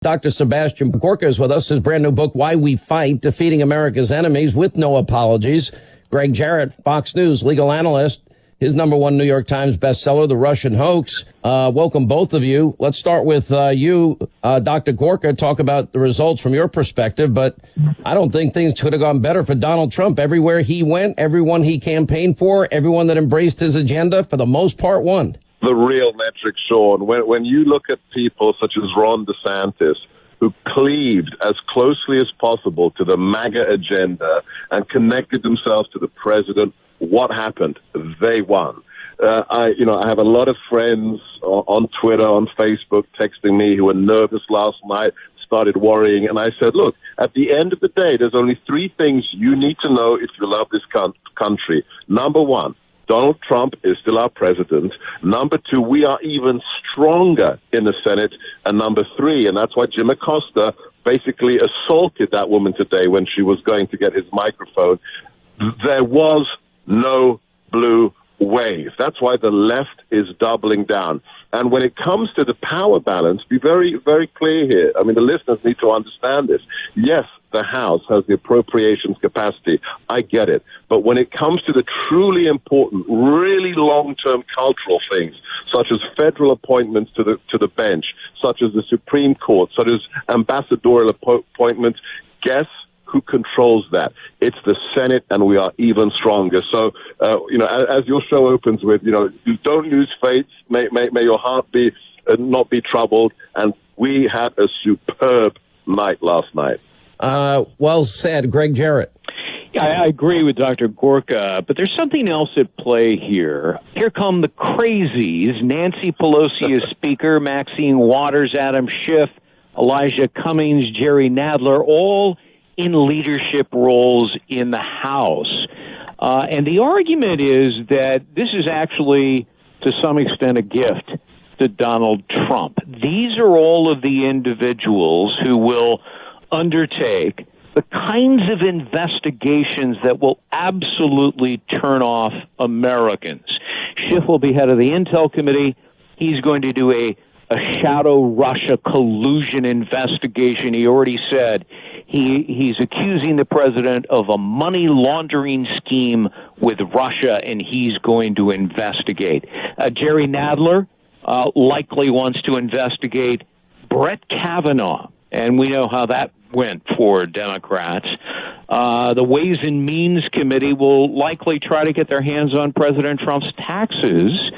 Dr. Sebastian Gorka is with us. His brand new book, Why We Fight, Defeating America's Enemies with No Apologies. Greg Jarrett, Fox News legal analyst. His #1 New York Times bestseller, The Russian Hoax. Welcome, both of you. Let's start with you, Dr. Gorka. Talk about the results from your perspective, but I don't think things could have gone better for Donald Trump. Everywhere he went, everyone he campaigned for, everyone that embraced his agenda, for the most part, won. The real metric, Sean, when you look at people such as Ron DeSantis, who cleaved as closely as possible to the MAGA agenda and connected themselves to the president, what happened? They won. I have a lot of friends on Twitter, on Facebook, texting me who were nervous last night, started worrying. And I said, look, at the end of the day, there's only three things you need to know if you love this country. Number one, Donald Trump is still our president. Number two, we are even stronger in the Senate. And number three, and that's why Jim Acosta basically assaulted that woman today when she was going to get his microphone, there was no blue wave. That's why the left is doubling down. And when it comes to the power balance, be very, very clear here. I mean, the listeners need to understand this. Yes, the House has the appropriations capacity. I get it. But when it comes to the truly important, really long-term cultural things, such as federal appointments to the bench, such as the Supreme Court, such as ambassadorial appointments, guess who controls that? It's the Senate, and we are even stronger. So, as your show opens with, don't lose faith. May your heart be not be troubled. And we had a superb night last night. Well said, Greg Jarrett. Yeah, I agree with Dr. Gorka, but there's something else at play here. Here come the crazies. Nancy Pelosi is Speaker, Maxine Waters, Adam Schiff, Elijah Cummings, Jerry Nadler, all in leadership roles in the House. And the argument is that this is actually, to some extent, a gift to Donald Trump. These are all of the individuals who will undertake the kinds of investigations that will absolutely turn off Americans. Schiff will be head of the Intel Committee. He's going to do a shadow Russia collusion investigation. He already said he's accusing the president of a money laundering scheme with Russia, and he's going to investigate. Jerry Nadler likely wants to investigate Brett Kavanaugh, and we know how that went for Democrats. The Ways and Means Committee will likely try to get their hands on President Trump's taxes,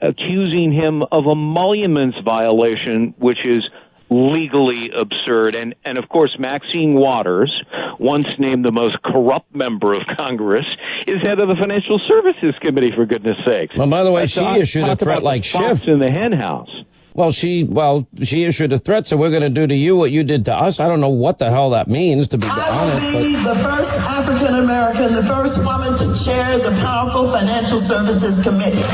accusing him of emoluments violation, which is legally absurd. And of course, Maxine Waters, once named the most corrupt member of Congress, is head of the Financial Services Committee, for goodness sakes. Well, by the way, she issued a threat like Schiff in the hen house. Well, she issued a threat, so we're going to do to you what you did to us. I don't know what the hell that means, to be honest. I will be the first African-American, the first woman to chair the powerful Financial Services Committee.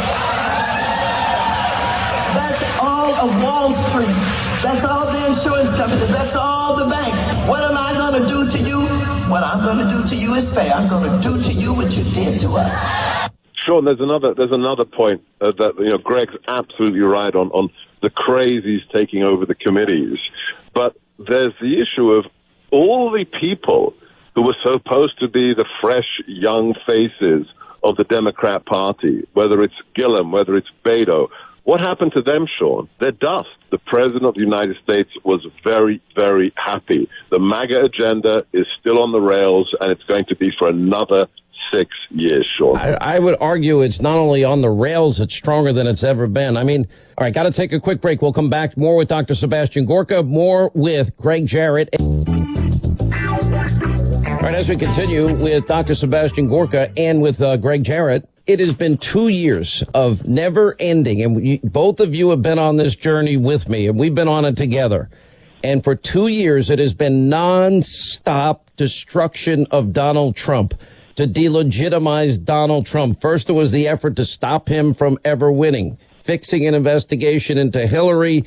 That's all of Wall Street. That's all the insurance companies. That's all the banks. What am I going to do to you? What I'm going to do to you is fair. I'm going to do to you what you did to us. Sean, there's another point that Greg's absolutely right on the crazies taking over the committees. But there's the issue of all the people who were supposed to be the fresh, young faces of the Democrat Party, whether it's Gillum, whether it's Beto. What happened to them, Sean? They're dust. The President of the United States was very, very happy. The MAGA agenda is still on the rails, and it's going to be for another 6 years, Sean. I would argue it's not only on the rails, it's stronger than it's ever been. I mean, all right, got to take a quick break. We'll come back more with Dr. Sebastian Gorka, more with Greg Jarrett. All right, as we continue with Dr. Sebastian Gorka and with Greg Jarrett, it has been 2 years of never ending, and both of you have been on this journey with me, and we've been on it together. And for 2 years, it has been nonstop destruction of Donald Trump, to delegitimize Donald Trump. First, it was the effort to stop him from ever winning, fixing an investigation into Hillary,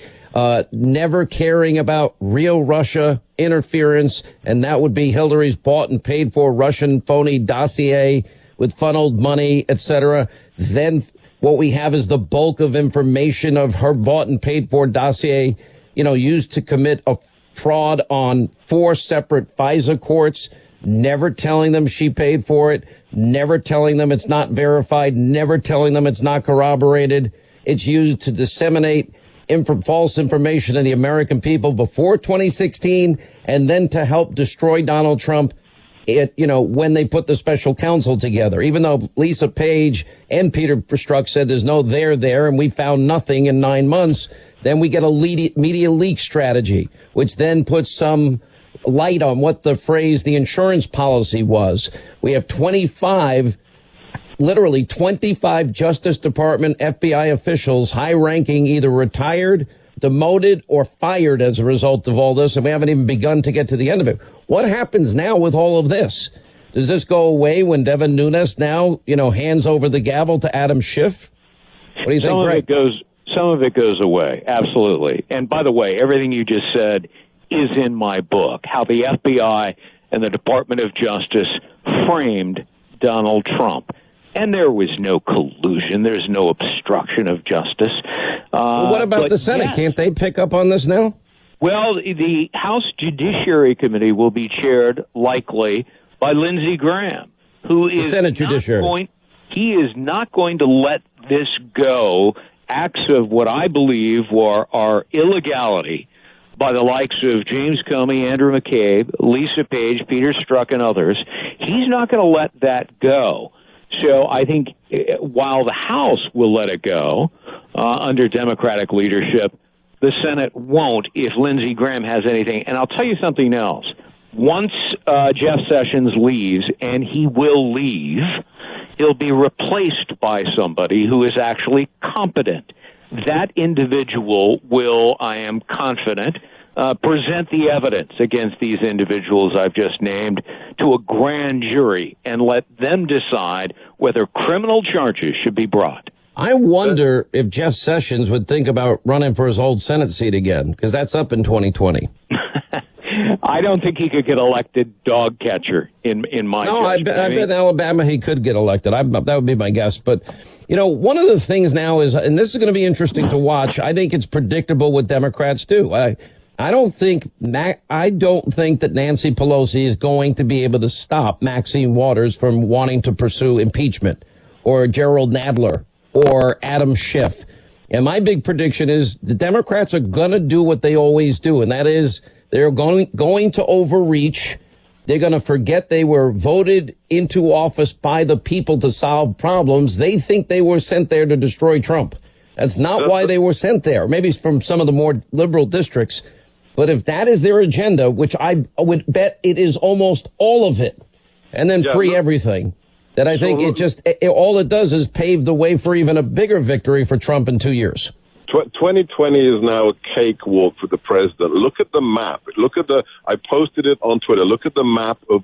never caring about real Russia interference, and that would be Hillary's bought and paid for Russian phony dossier with funneled money, etc. Then what we have is the bulk of information of her bought and paid for dossier used to commit a fraud on 4 separate FISA courts, never telling them she paid for it, never telling them it's not verified, never telling them it's not corroborated. It's used to disseminate false information to the American people before 2016 and then to help destroy Donald Trump when they put the special counsel together. Even though Lisa Page and Peter Strzok said there's no there, and we found nothing in 9 months, then we get a media leak strategy, which then puts some light on what the insurance policy was. We have 25 Justice Department FBI officials, high-ranking, either retired, demoted, or fired as a result of all this, and we haven't even begun to get to the end of it. What happens now with all of this? Does this go away when Devin Nunes now, hands over the gavel to Adam Schiff? What do you think, Greg? Some of it goes away, absolutely. And by the way, everything you just said is in my book, how the FBI and the Department of Justice framed Donald Trump. And there was no collusion. There's no obstruction of justice. Well, what about the Senate? Yes. Can't they pick up on this now? Well, the House Judiciary Committee will be chaired likely by Lindsey Graham, who is Senate Judiciary. He is not going to let this go. Acts of what I believe are illegality by the likes of James Comey, Andrew McCabe, Lisa Page, Peter Strzok, and others. He's not going to let that go. So I think while the House will let it go under Democratic leadership, the Senate won't if Lindsey Graham has anything. And I'll tell you something else. Once Jeff Sessions leaves, and he will leave, he'll be replaced by somebody who is actually competent. That individual will, I am confident, present the evidence against these individuals I've just named to a grand jury and let them decide whether criminal charges should be brought. I wonder if Jeff Sessions would think about running for his old Senate seat again, because that's up in 2020. I don't think he could get elected dog catcher in my judgment. I bet in Alabama he could get elected. That would be my guess. But, one of the things now is, and this is going to be interesting to watch, I think it's predictable what Democrats do. I don't think that Nancy Pelosi is going to be able to stop Maxine Waters from wanting to pursue impeachment, or Gerald Nadler, or Adam Schiff. And my big prediction is the Democrats are going to do what they always do, and that is they're going to overreach. They're going to forget they were voted into office by the people to solve problems. They think they were sent there to destroy Trump. That's not why they were sent there. Maybe it's from some of the more liberal districts. But if that is their agenda, which I would bet it is almost all of it, and then free everything, that I think all it does is pave the way for even a bigger victory for Trump in 2 years. 2020 is now a cakewalk for the president. Look at the map. I posted it on Twitter. Look at the map of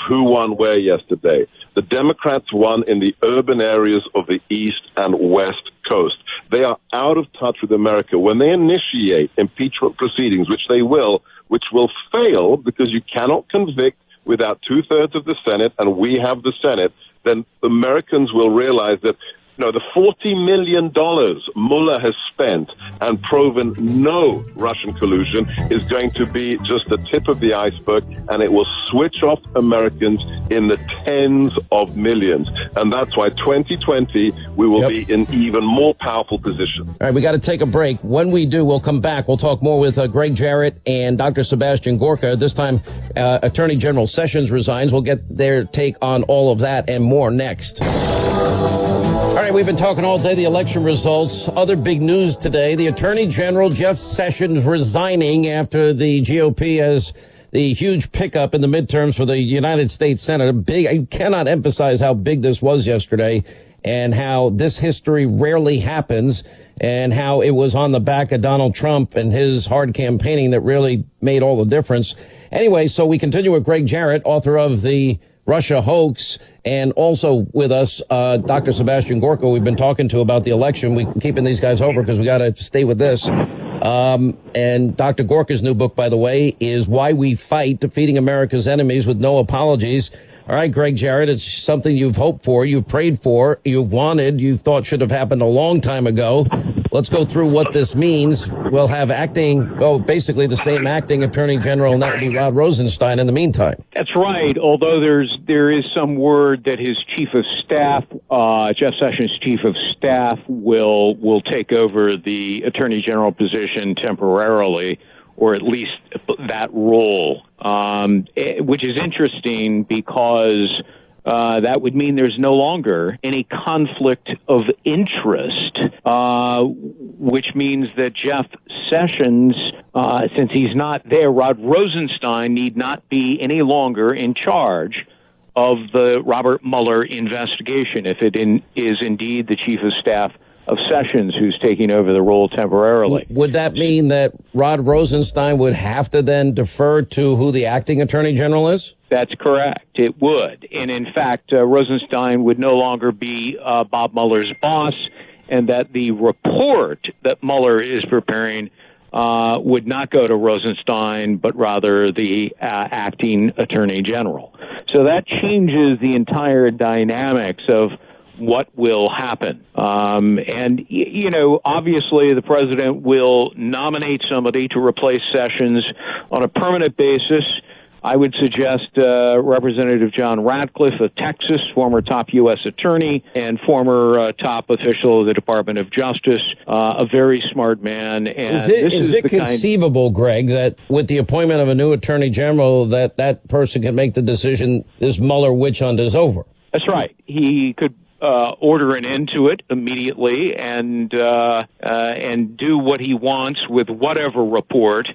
who won where yesterday. The Democrats won in the urban areas of the East and West Coast. They are out of touch with America. When they initiate impeachment proceedings, which they will, which will fail because you cannot convict without 2/3 of the Senate, and we have the Senate, then Americans will realize that the $40 million Mueller has spent and proven no Russian collusion is going to be just the tip of the iceberg, and it will switch off Americans in the tens of millions. And that's why 2020, we will be in even more powerful position. All right, we got to take a break. When we do, we'll come back. We'll talk more with Greg Jarrett and Dr. Sebastian Gorka. This time, Attorney General Sessions resigns. We'll get their take on all of that and more next. All right, we've been talking all day, the election results. Other big news today, the Attorney General Jeff Sessions resigning after the GOP has the huge pickup in the midterms for the United States Senate. I cannot emphasize how big this was yesterday and how this history rarely happens and how it was on the back of Donald Trump and his hard campaigning that really made all the difference. Anyway, so we continue with Greg Jarrett, author of the Russia hoax, and also with us, Dr. Sebastian Gorka, we've been talking to about the election. We're keeping these guys over because we got to stay with this. And Dr. Gorka's new book, by the way, is Why We Fight, Defeating America's Enemies with No Apologies. All right, Greg Jarrett, it's something you've hoped for, you've prayed for, you've wanted, you thought should have happened a long time ago. Let's go through what this means. We'll have basically the same acting attorney general, and that would be Rod Rosenstein in the meantime. That's right, although there is some word that his chief of staff, Jeff Sessions' chief of staff, will take over the attorney general position temporarily, or at least that role, which is interesting because that would mean there's no longer any conflict of interest, which means that Jeff Sessions, since he's not there, Rod Rosenstein need not be any longer in charge of the Robert Mueller investigation, if it is indeed the chief of staff of Sessions who's taking over the role temporarily. Would that mean that Rod Rosenstein would have to then defer to who the acting attorney general is? That's correct. It would. And in fact, Rosenstein would no longer be Bob Mueller's boss, and that the report that Mueller is preparing would not go to Rosenstein, but rather the acting attorney general. So that changes the entire dynamics of what will happen. And, obviously the president will nominate somebody to replace Sessions on a permanent basis. I would suggest Representative John Ratcliffe of Texas, former top U.S. attorney and former top official of the Department of Justice, a very smart man. And is it conceivable, Greg, that with the appointment of a new attorney general, that person can make the decision this Mueller witch hunt is over? That's right. He could order an end to it immediately and do what he wants with whatever report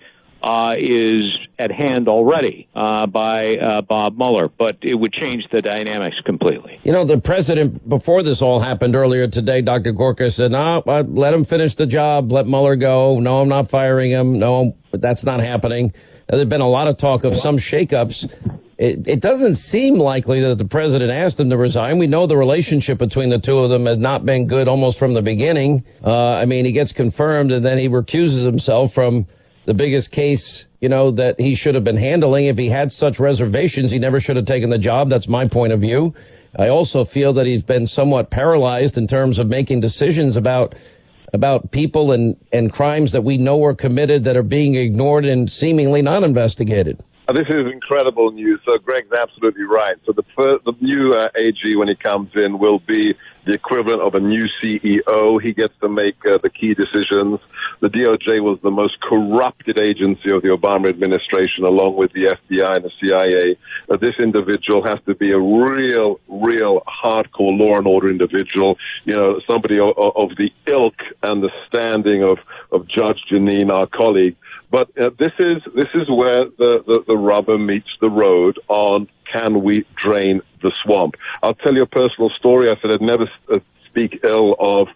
is at hand already by Bob Mueller, but it would change the dynamics completely. The president, before this all happened earlier today, Dr. Gorka said, no, let him finish the job, let Mueller go. No, I'm not firing him. No, but that's not happening. There's been a lot of talk of some shakeups. It doesn't seem likely that the president asked him to resign. We know the relationship between the two of them has not been good almost from the beginning. He gets confirmed and then he recuses himself from the biggest case, that he should have been handling. If he had such reservations, he never should have taken the job. That's my point of view. I also feel that he's been somewhat paralyzed in terms of making decisions about people and crimes that we know are committed that are being ignored and seemingly not investigated. This is incredible news. So Greg's absolutely right. So the new AG, when he comes in, will be the equivalent of a new CEO. He gets to make the key decisions. The DOJ was the most corrupted agency of the Obama administration, along with the FBI and the CIA. This individual has to be a real hardcore law and order individual. Somebody of the ilk and the standing of Judge Jeanine, our colleague. But this is where the rubber meets the road on can we drain the swamp. I'll tell you a personal story. I said I'd never speak ill of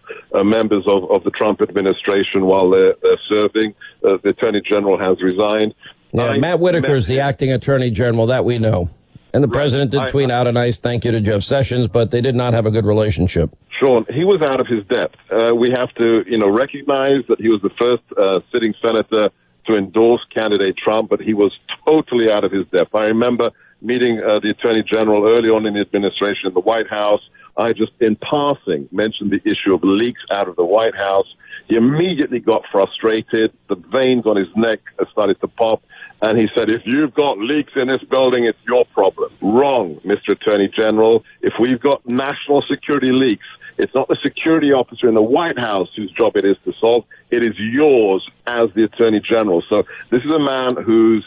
members of the Trump administration while they're serving. The Attorney General has resigned. Yeah, Matt Whitaker is the acting Attorney General, that we know. And the president did tweet out a nice thank you to Jeff Sessions, but they did not have a good relationship. Sean, he was out of his depth. We have to, recognize that he was the first sitting senator to endorse candidate Trump, but he was totally out of his depth. I remember meeting the Attorney General early on in the administration in the White House. I just, in passing, mentioned the issue of leaks out of the White House. He immediately got frustrated. The veins on his neck started to pop. And he said, if you've got leaks in this building, it's your problem. Wrong, Mr. Attorney General. If we've got national security leaks, it's not the security officer in the White House whose job it is to solve. It is yours as the Attorney General. So this is a man who's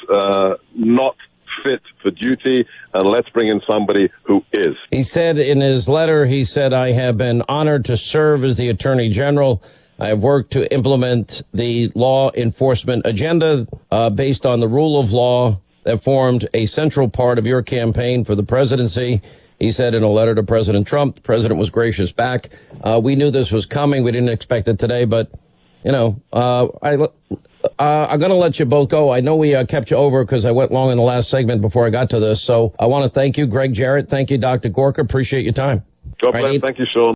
not fit for duty, and let's bring in somebody who is. He said in his letter, I have been honored to serve as the Attorney General. I have worked to implement the law enforcement agenda based on the rule of law that formed a central part of your campaign for the presidency. He said in a letter to President Trump, the president was gracious back. We knew this was coming. We didn't expect it today, but, I'm going to let you both go. I know we kept you over because I went long in the last segment before I got to this. So I want to thank you, Greg Jarrett. Thank you, Dr. Gorka. Appreciate your time. God bless. Thank you, Sean.